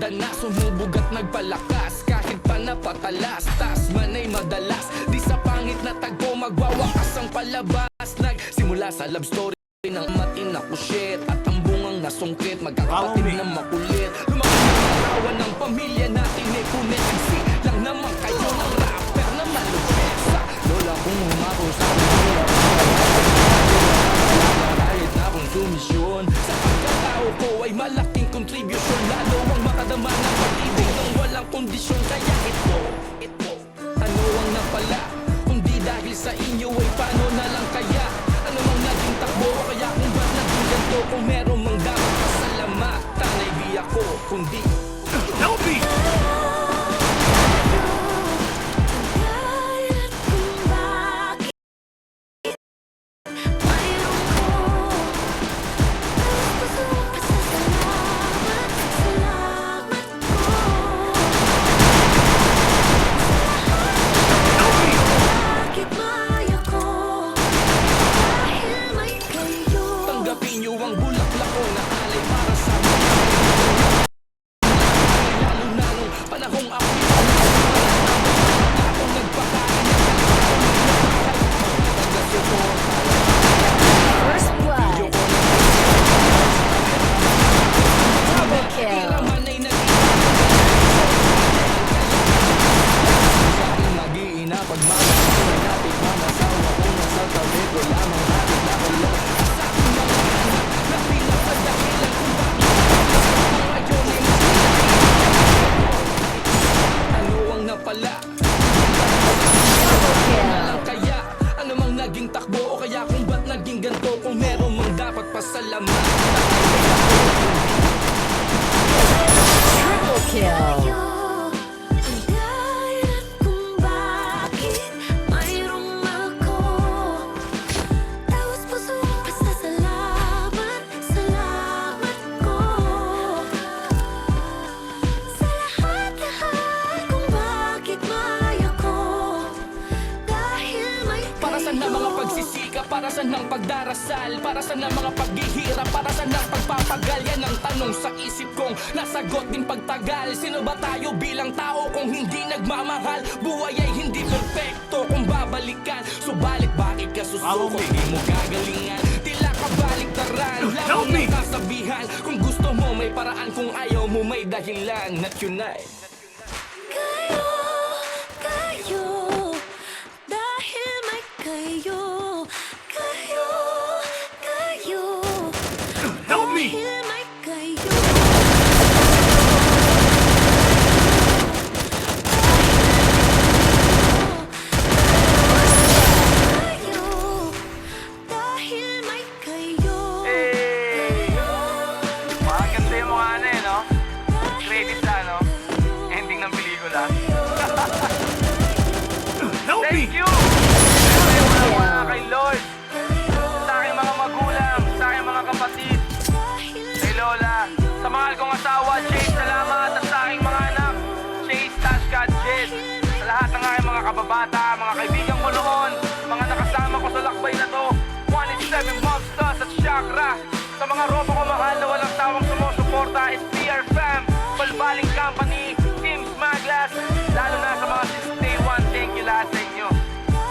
Basta na sumubog at nagpalakas, kahit pa napatalas, tas man ay madalas. Di sa pangit na tagpo magwawakas ang palabas. Nagsimula sa love story ng matina ko shit, at ang bungang nasungkit, magkakapatid na makulit. Lumaki ang arawan ng pamilya natin ay punit. Kasi lang naman kayo ng rapper na malupit. Sa lola kong umako sa kanila, kahit na akong sumisyon. Sa pagkatao ko ay malaking contribution, lalo ang makadama ng pag-ibig ng walang kondisyon. Kaya ito, ano ang napala? Kundi dahil sa inyo ay paano na lang kaya? Ano mang naging takbo, kaya kung ba't naging ganito? Kung meron mang dapat pasalamatan ay di ako, kundi Help me! tanggapin niyo ang bulaklak ko na alay para sa mga lalo na nung panahong ako akong nagpakain First blood. Double kill. naman ay mag-iina pagmamahal natin mamasawa kung nasa tabi ko lamang natin nakulong sa aking mga anak na pinapadahilan kung bakit ngayon ay ano ang napala? Double kill. Lang kaya, ano mang naging takbo o kaya kung ba't naging ganito? Kung meron mang dapat pasalamat, Triple kill. para sa na mga pagsisika, para sa ng pagdarasal, para sa na mga paghihirap, para sa ng pagpapagal. Yan ang tanong sa isip kong nasagot din pagtagal. Sino ba tayo bilang tao kung hindi nagmamahal? Buhay ay hindi perfecto kung babalikan, subalit bakit ka susuko? Di mo gagalingan, tila kabaliktaran. Labo Help me! ng kasabihan, kung gusto mo may paraan, kung ayaw mo may dahilan. At yun ay Help me! Maganda yung mga ano eh, no? Credits na, no? Ending ng pelikula. Help me! Thank you! Siyempre, una kay Lord, sa aking mga magulang, sa aking mga kapatid, kay Lola, sa mahal kong asawa, Chase, salamat, at sa aking mga anak, Chase, Tashka, at Jess, sa lahat ng aking mga kababata, mga kaibigan ko noon, mga nakasama ko sa lakbay na to, 187 Mobsters at Chakra, sa mga robo ko mahal na walang tawang sumusuporta, SPR Fam, Balbaling Company, Team Smaglas, lalo na sa mga since day one, thank you lahat sa inyo.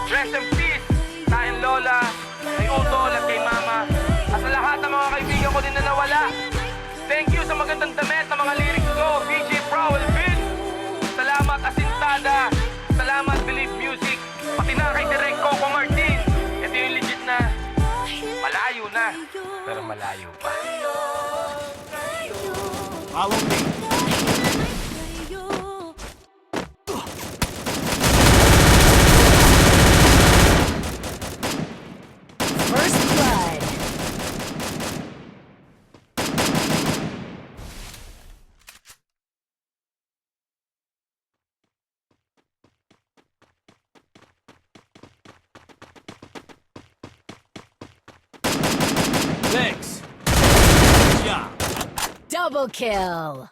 Rest in peace sa aking Lola, kay Utol at kay Mama, at sa lahat ng mga kaibigan ko din na nawala. Thank you sa magandang damit ng mga lyrics ko, BJ Prowell Vince. Salamat Asintada, salamat Believe Music, pati na kay Direk Coco Martin. Ito yung legit na malayo na, pero malayo pa. Follow me! First blood. Thanks! Yeah! Double kill.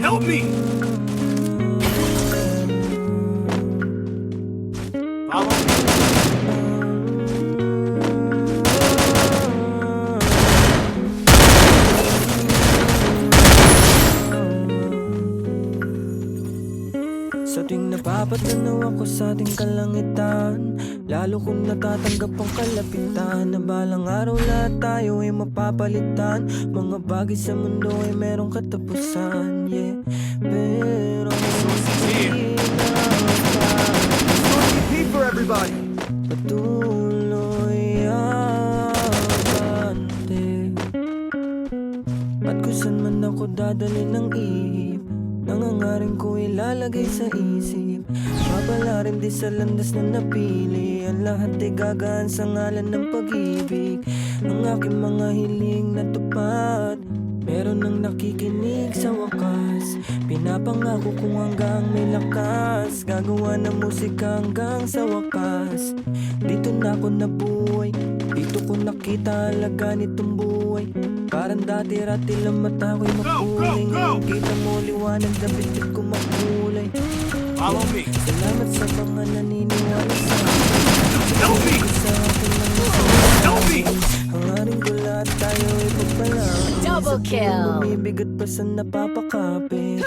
Help me! Napapatanaw ako sa ating kalangitan, lalo kung natatanggap ang kalapitan, na balang araw lahat tayo ay mapapalitan. Mga bagay sa mundo ay merong katapusan, yeah. Pero hindi for everybody. patuloy abante. At kung saan man ako dadali ng ihip, nangangaring ko ilalagay sa isip. Mapala rin di sa landas na napili, ang lahat ay gagaan sa ngalan ng pag-ibig. Ang aking mga hiling natupad, meron nang nakikinig sa wakas. Pinapangako kung hanggang may lakas, gagawa ng musika hanggang sa wakas. Dito na ako nabuhay, dito ko nakita halaga nitong buhay. Parang dati-rati lang mata ko'y makulay, ngayon kita mo liwanag na bitbit ko makulay. Follow me. Salamat sa mga naniniwala sa akin. Help me. Sa akin lang Help me. hangarin ko lahat tayo ay pagpalain. Double kill. Bumibigat pa sa napapakapit.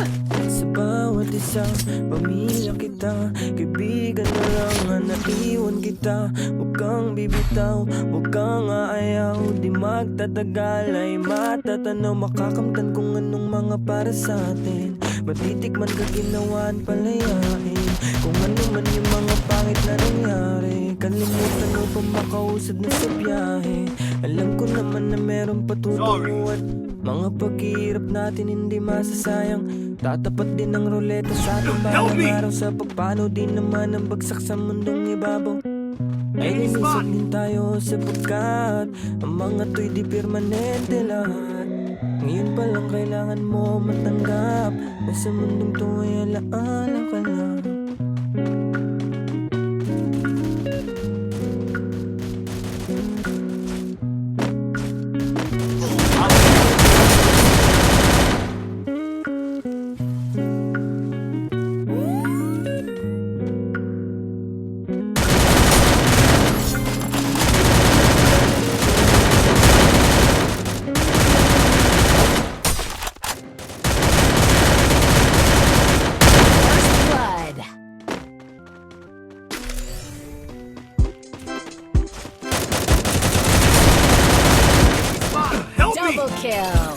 Sa bawat isang pamilya kita, kaibigan na lang ang naiwan kita. Huwag kang bibitaw, huwag kang aayaw, di magtatagal ay matatanaw. Makakamtan kung anong mga para sa atin, matitikman ka ginawaan palayain. Kung ano man yung mga pangit na nangyari, kalimutan mo pa makausad na sa biyahe. Alam ko naman na meron patutunguhan, mga paghihirap natin hindi masasayang. Tatapat din ang ruleta sa ating balang araw, sa pagpano din naman ang bagsak sa mundong ibabaw. Ay linisag din tayo sapagkat ang mga to'y di permanente lahat. Ngayon pa lang kailangan mo matanggap na sa mundong to ay alaala ka lang. Blood. Help me. Double kill.